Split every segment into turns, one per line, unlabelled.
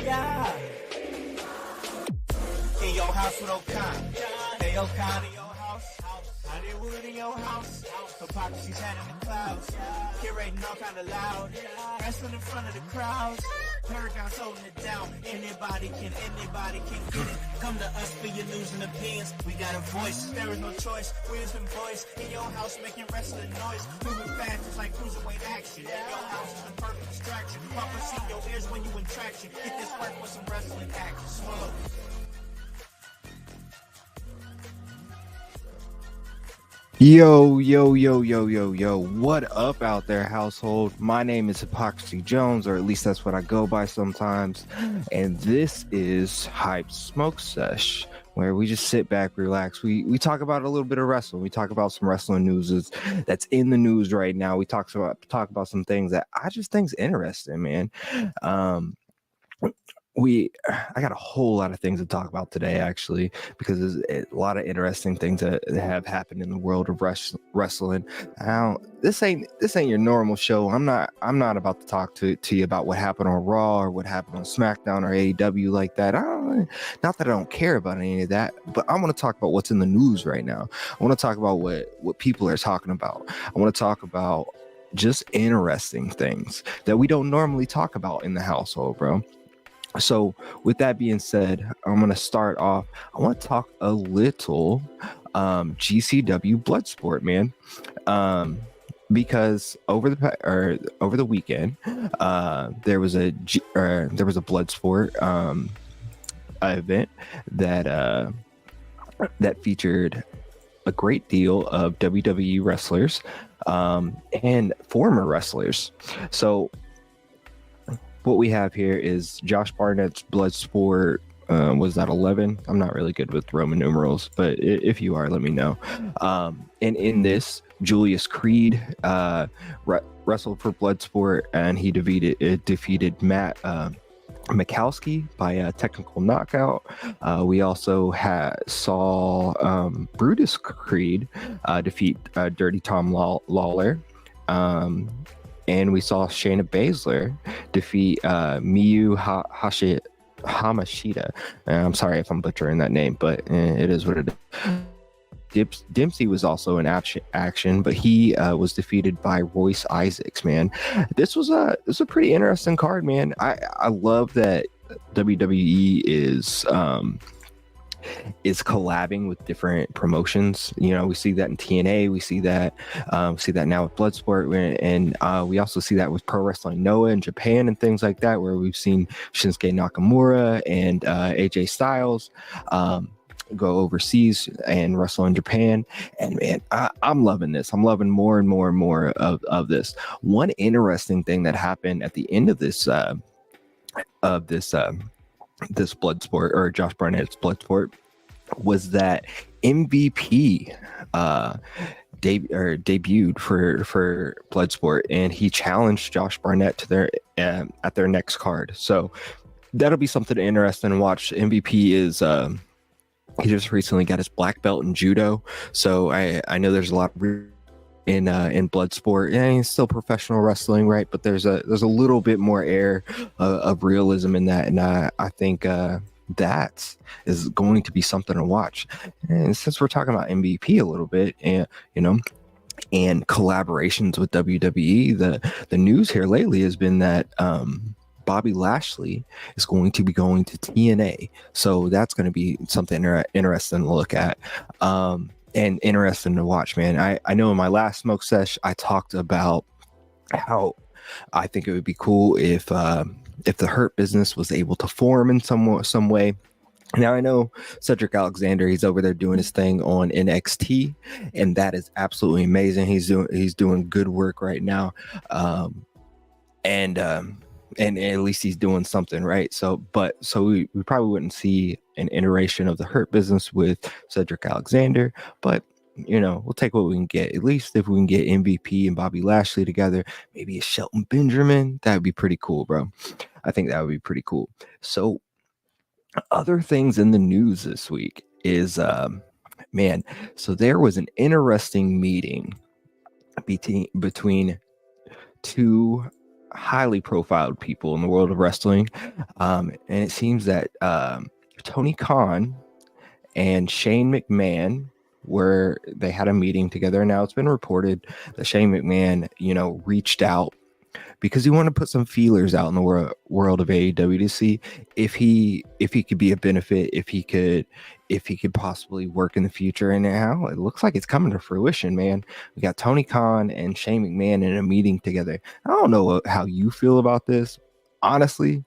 Yeah. In your house with O'Con. Hey, O'Con in your house. Hollywood in your house. Hypocrisy's head in the clouds. Curating all kind of loud. Wrestling in front of the crowds. Paragon's holding it down. Anybody can get it. Come to us for your news and opinions. We got a voice. There is no choice. Wisdom voice in your house making wrestling noise. Moving fast, it's like cruiserweight action. Your house is the perfect distraction. Pop a seat your ears when you in traction. Get this work with some wrestling action. Smoke.
Yo, yo, yo, yo, yo, yo, what up out there, household? My name is Hypocrisy Jones, or at least that's what I go by sometimes, and this is Hype Smoke Sesh, where we just sit back, relax. We talk about a little bit of wrestling. We talk about some wrestling news that's in the news right now. We talk about some things that I just think's interesting, man. I got a whole lot of things to talk about today, actually, because there's a lot of interesting things that have happened in the world of wrestling. Now, this ain't your normal show. I'm not about to talk to you about what happened on Raw or what happened on SmackDown or AEW like that. Not that I don't care about any of that, but I want to talk about what's in the news right now. I want to talk about what people are talking about. I want to talk about just interesting things that we don't normally talk about in the household, bro. So with that being said, I'm going to start off. I want to talk a little GCW Bloodsport, man. Because over the weekend, there was a Bloodsport event that featured a great deal of WWE wrestlers and former wrestlers. So what we have here is Josh Barnett's Bloodsport. Was that 11? I'm not really good with Roman numerals, but if you are, let me know. And in this, Julius Creed wrestled for Bloodsport, and he defeated Matt Mikowski by a technical knockout. We also saw Brutus Creed defeat Dirty Tom Lawler. And we saw Shayna Baszler defeat Miyu Hamashita. I'm sorry if I'm butchering that name, but it is what it is. Dempsey was also in action, but he was defeated by Royce Isaacs, man. This was a pretty interesting card, man. I love that WWE is collabing with different promotions. You know, we see that in TNA, we see that now with Bloodsport, and we also see that with Pro Wrestling Noah in Japan and things like that, where we've seen Shinsuke Nakamura and AJ Styles go overseas and wrestle in Japan. And man, I'm loving this. I'm loving more and more and more of this. One interesting thing that happened at the end of this Bloodsport, or Josh Barnett's Bloodsport, was that MVP debuted for Bloodsport, and he challenged Josh Barnett to their at their next card. So that'll be something interesting to watch. MVP is he just recently got his black belt in judo, so I know there's a lot of in Bloodsport. Yeah, he's still professional wrestling, right? But there's a little bit more air of realism in that, and I think that is going to be something to watch. And since we're talking about MVP a little bit, and and collaborations with WWE, the news here lately has been that Bobby Lashley is going to be going to TNA, so that's going to be something interesting to look at. And interesting to watch, man. I know in my last Smoke Sesh, I talked about how I think it would be cool if the Hurt Business was able to form in some way. Now, I know Cedric Alexander, he's over there doing his thing on NXT, and that is absolutely amazing. He's doing good work right now. And at least he's doing something, right? So we probably wouldn't see an iteration of the Hurt Business with Cedric Alexander, but we'll take what we can get. At least if we can get MVP and Bobby Lashley together, maybe a Shelton Benjamin, that would be pretty cool, bro. I think that would be pretty cool. So other things in the news this week is so there was an interesting meeting between two highly profiled people in the world of wrestling. And it seems that Tony Khan and Shane McMahon they had a meeting together. Now it's been reported that Shane McMahon, reached out because he wanted to put some feelers out in the world of AEW to see if he could be a benefit, if he could possibly work in the future. And now it looks like it's coming to fruition, man. We got Tony Khan and Shane McMahon in a meeting together. I don't know how you feel about this, honestly,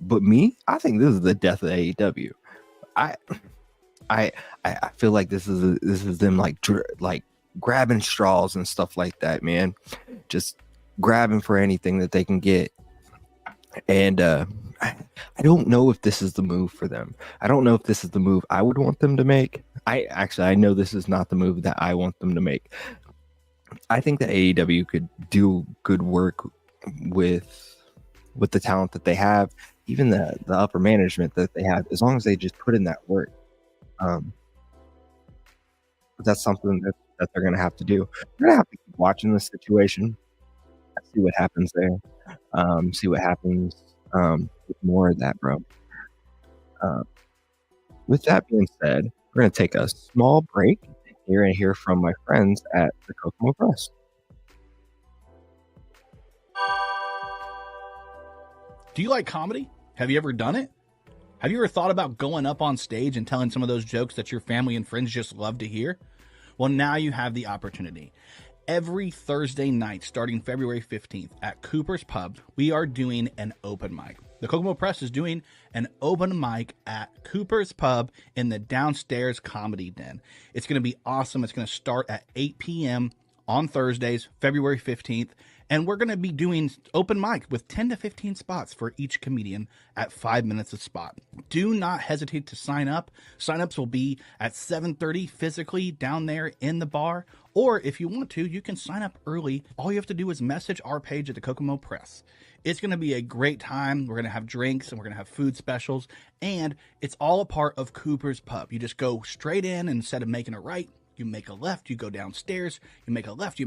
but me, I think this is the death of AEW. I feel like this is them like grabbing straws and stuff like that, man. Just grabbing for anything that they can get. And I don't know if this is the move for them. I don't know if this is the move I would want them to make. I know this is not the move that I want them to make. I think that AEW could do good work with the talent that they have, even the upper management that they have, as long as they just put in that work. But that's something that they're going to have to do. They're going to have to keep watching this situation, see what happens there, see what happens with more of that, bro. With that being said, we're going to take a small break here and hear from my friends at the Kokomo Press.
Do you like comedy? Have you ever done it? Have you ever thought about going up on stage and telling some of those jokes that your family and friends just love to hear? Well, now you have the opportunity. Every Thursday night, starting February 15th at Cooper's Pub, we are doing an open mic. The Kokomo Press is doing an open mic at Cooper's Pub in the downstairs comedy den. It's going to be awesome. It's going to start at 8 p.m. on Thursdays, February 15th. And we're going to be doing open mic with 10 to 15 spots for each comedian at 5 minutes a spot. Do not hesitate to sign up. Sign-ups will be at 7:30 physically down there in the bar. Or if you want to, you can sign up early. All you have to do is message our page at the Kokomo Press. It's going to be a great time. We're going to have drinks and we're going to have food specials. And it's all a part of Cooper's Pub. You just go straight in, and instead of making a right, you make a left, you go downstairs, you make a left,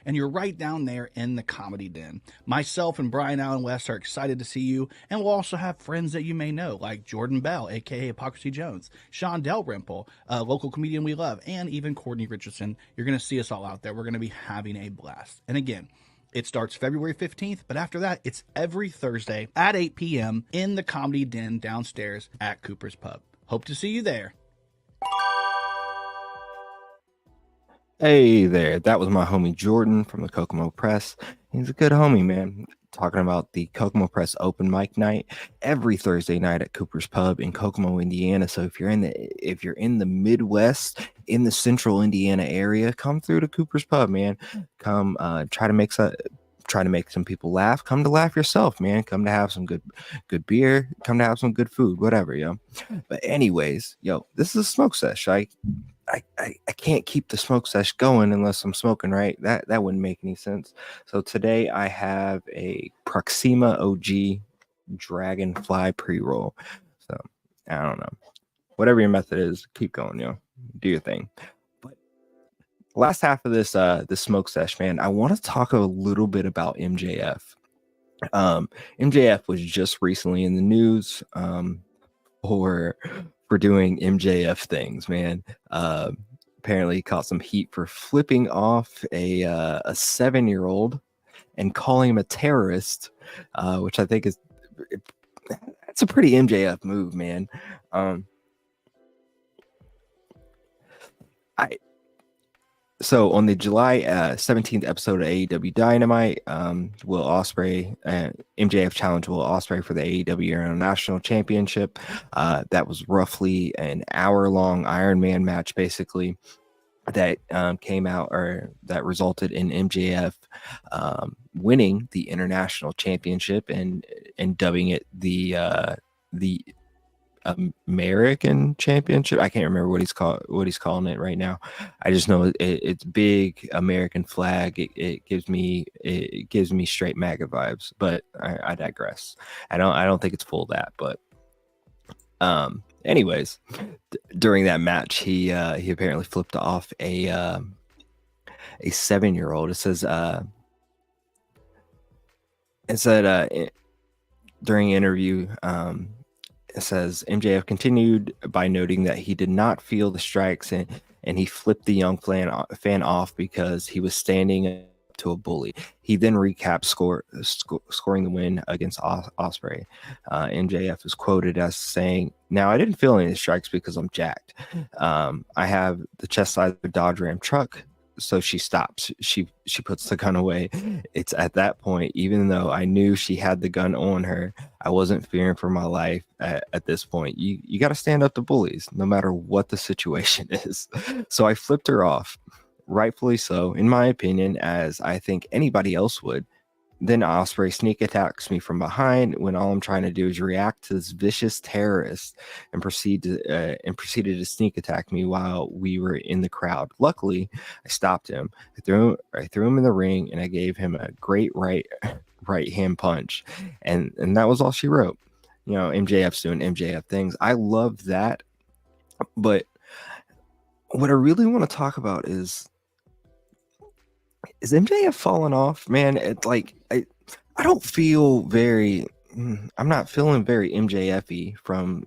and you're right down there in the comedy den. Myself and Brian Allen West are excited to see you, and we'll also have friends that you may know, like Jordan Bell, aka Hypocrisy Jones, Sean Dalrymple, a local comedian we love, and even Courtney Richardson. You're going to see us all out there. We're going to be having a blast. And again, it starts February 15th, but after that, it's every Thursday at 8 p.m. in the comedy den downstairs at Cooper's Pub. Hope to see you there.
Hey there, that was my homie Jordan from the Kokomo Press. He's a good homie, man. Talking about the Kokomo Press open mic night every Thursday night at Cooper's Pub in Kokomo, Indiana. So if you're in the Midwest, in the Central Indiana area, come through to Cooper's Pub, man. Come try to make some people laugh. Come to laugh yourself, man. Come to have some good beer. Come to have some good food, whatever, yo. But anyways, yo, this is a Smoke Sesh. I can't keep the Smoke Sesh going unless I'm smoking, right? That wouldn't make any sense. So today I have a Proxima OG Dragonfly pre-roll. So I don't know. Whatever your method is, keep going, yo. Do your thing. But last half of this Smoke Sesh, man, I want to talk a little bit about MJF. MJF was just recently in the news for doing MJF things, man. Apparently caught some heat for flipping off a 7-year-old and calling him a terrorist, which I think that's a pretty MJF move, man. So on the July 17th episode of AEW Dynamite, Will Ospreay, MJF challenged Will Ospreay for the AEW International Championship. That was roughly an hour-long Iron Man match, basically, that came out, or that resulted in MJF winning the International Championship and dubbing it the American Championship. I can't remember what he's calling it right now. I just know it's big American flag. It gives me straight MAGA vibes, but I digress. I don't think it's full that, but anyways, during that match, he apparently flipped off a 7-year-old. It says it said during interview, it says MJF continued by noting that he did not feel the strikes and he flipped the young fan off because he was standing up to a bully. He then recapped scoring the win against Osprey. MJF is quoted as saying, "Now I didn't feel any strikes because I'm jacked. I have the chest size of a Dodge Ram truck." So she stops. She puts the gun away. It's at that point, even though I knew she had the gun on her, I wasn't fearing for my life at this point. You got to stand up to bullies, no matter what the situation is. So I flipped her off, rightfully so, in my opinion, as I think anybody else would. Then Osprey sneak attacks me from behind when all I'm trying to do is react to this vicious terrorist and proceeded to sneak attack me while we were in the crowd. Luckily, I stopped him. I threw him in the ring and I gave him a great right hand punch, and that was all she wrote. You know, MJF's doing MJF things. I love that, but what I really want to talk about is MJF falling off, man? It's like I don't feel very. I'm not feeling very MJF-y from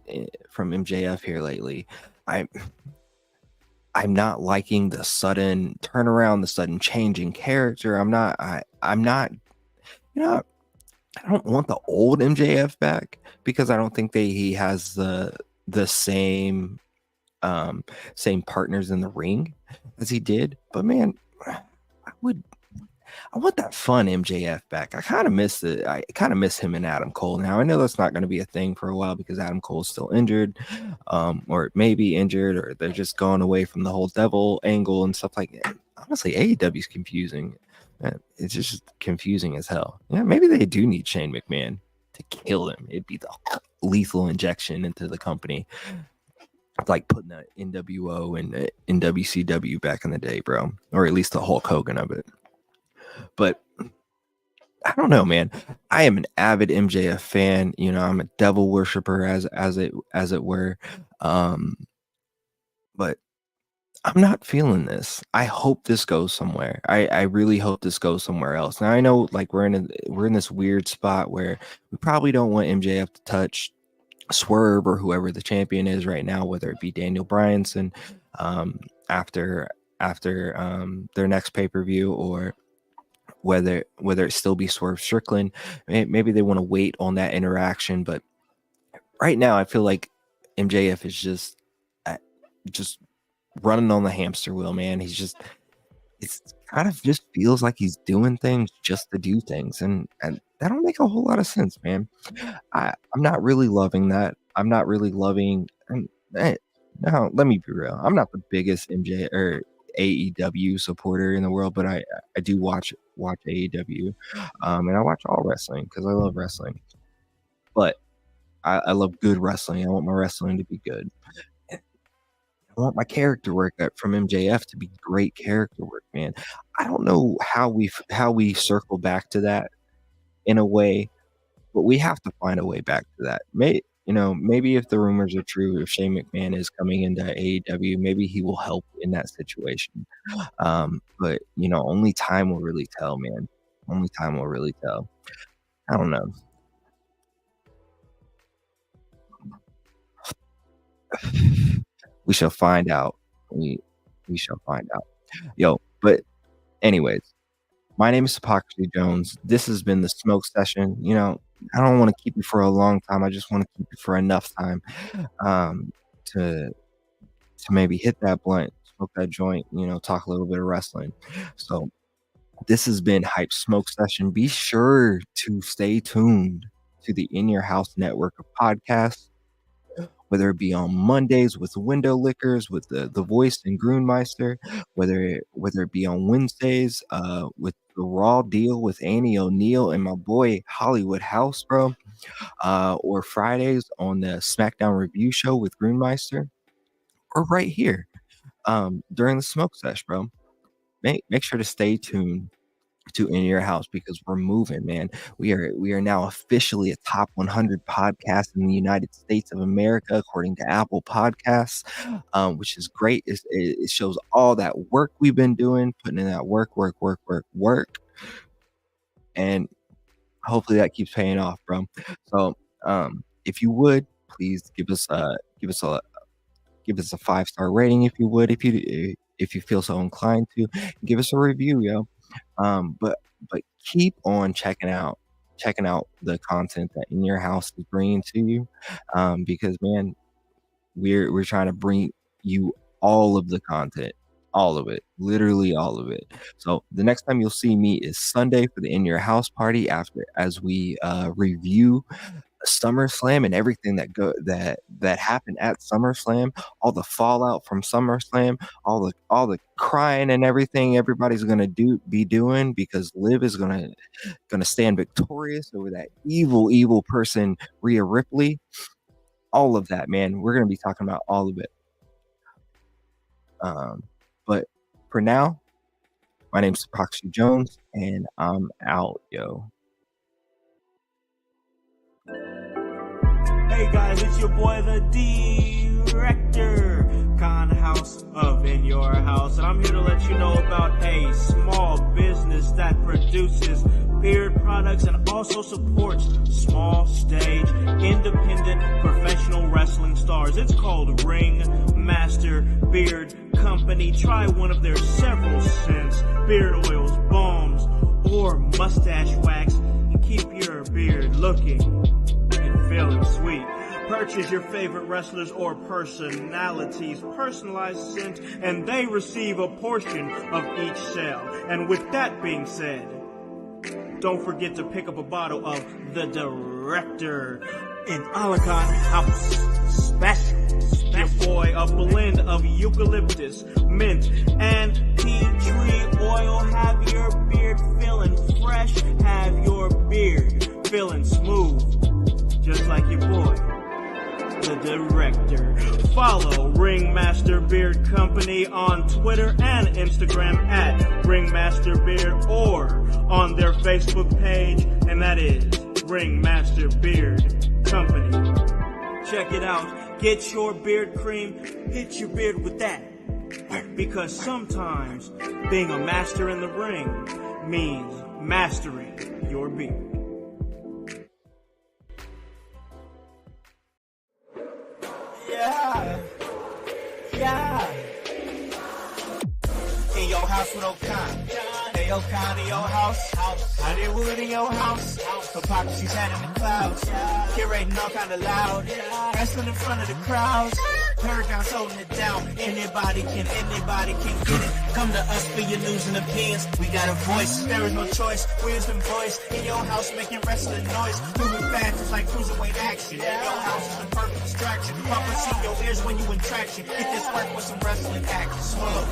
MJF here lately. I'm not liking the sudden turnaround, the sudden changing character. I'm not. You know, I don't want the old MJF back because I don't think he has the same partners in the ring as he did. But man, I want that fun MJF back. I kind of miss it. I kind of miss him and Adam Cole. Now I know that's not going to be a thing for a while because Adam Cole's still injured, or maybe injured, or they're just going away from the whole devil angle and stuff like that. Honestly, AEW is confusing. It's just confusing as hell. Yeah, maybe they do need Shane McMahon to kill him. It'd be the lethal injection into the company. Like putting the NWO and NWCW back in the day, bro, or at least the Hulk Hogan of it. But I don't know, man. I am an avid MJF fan. You know, I'm a devil worshiper as it were. But I'm not feeling this. I hope this goes somewhere. I really hope this goes somewhere else. Now I know like we're in this weird spot where we probably don't want MJF to touch Swerve or whoever the champion is right now, whether it be Daniel Bryanson after their next pay-per-view, or whether it still be Swerve Strickland. Maybe they want to wait on that interaction, but right now I feel like MJF is just running on the hamster wheel, man. It's kind of just feels like he's doing things just to do things, and that don't make a whole lot of sense, man. I'm not really loving that. I'm not really loving. No, let me be real. I'm not the biggest MJ or AEW supporter in the world, but I do watch AEW, and I watch all wrestling because I love wrestling. But I love good wrestling. I want my wrestling to be good. I want my character work from MJF to be great character work, man. I don't know how we circle back to that in a way, but we have to find a way back to that. Maybe if the rumors are true, if Shane McMahon is coming into AEW, maybe he will help in that situation. But only time will really tell, man. Only time will really tell. I don't know. We shall find out. We shall find out. Yo, but anyways, my name is Hypocrisy Jones. This has been the Smoke Session. I don't want to keep you for a long time. I just want to keep you for enough time to maybe hit that blunt, smoke that joint, talk a little bit of wrestling. So this has been Hype Smoke Session. Be sure to stay tuned to the In Your House network of podcasts, whether it be on Mondays with Window Lickers, with the Voice and Groonmeister, whether it be on Wednesdays with the Raw Deal with Annie O'Neill and my boy Hollywood House, bro, or Fridays on the SmackDown Review Show with Groonmeister, or right here during the Smoke Sesh, bro. Make sure to stay tuned to In Your House because we're moving, man. We are now officially a top 100 podcast in the United States of America according to Apple Podcasts, which is great. It shows all that work we've been doing, putting in that work, and hopefully that keeps paying off, bro. So if you would please give us a 5-star rating, if you would, if you feel so inclined to. Give us a review, yo. But keep on checking out the content that In Your House is bringing to you, because man, we're trying to bring you all of the content, all of it, literally all of it. So the next time you'll see me is Sunday for the In Your House party, as we review SummerSlam and everything that happened at SummerSlam, all the fallout from SummerSlam, all the crying and everything everybody's gonna be doing, because Liv is gonna stand victorious over that evil person Rhea Ripley. All of that, man. We're gonna be talking about all of it. But for now, my name's Proxy Jones, and I'm out, yo.
Hey guys, it's your boy the Director, Con House of In Your House, and I'm here to let you know about a small business that produces beard products and also supports small stage, independent, professional wrestling stars. It's called Ring Master Beard Company. Try one of their several scents, beard oils, balms, or mustache wax, and keep your beard looking and feeling sweet. Purchase your favorite wrestlers or personalities' personalized scent, and they receive a portion of each sale. And with that being said, don't forget to pick up a bottle of the Director in Alacon House Special. Your boy, a blend of eucalyptus, mint, and tea tree oil. Have your beard feeling fresh. Have your beard feeling smooth, just like your boy, the Director. Follow Ringmaster Beard Company on Twitter and Instagram at Ringmaster Beard, or on their Facebook page, and that is Ringmaster Beard Company. Check it out. Get your beard cream. Hit your beard with that. Because sometimes being a master in the ring means mastering your beard. Yeah. In your house with O'Con. Hey, O'Con in your house. Hollywood in your house. Hypocrisy's head in the clouds. Curating all kind of loud. Wrestling in front of the crowds. Paragon's holding it down. Anybody can get it. Come to us for your news and opinions. We got a voice. There is no choice. Wisdom voice. In your house making wrestling noise. Moving fast, it's like cruiserweight action. In your house is the perfect distraction. Papa see your ears when you in traction. Get this work with some wrestling action. Slow.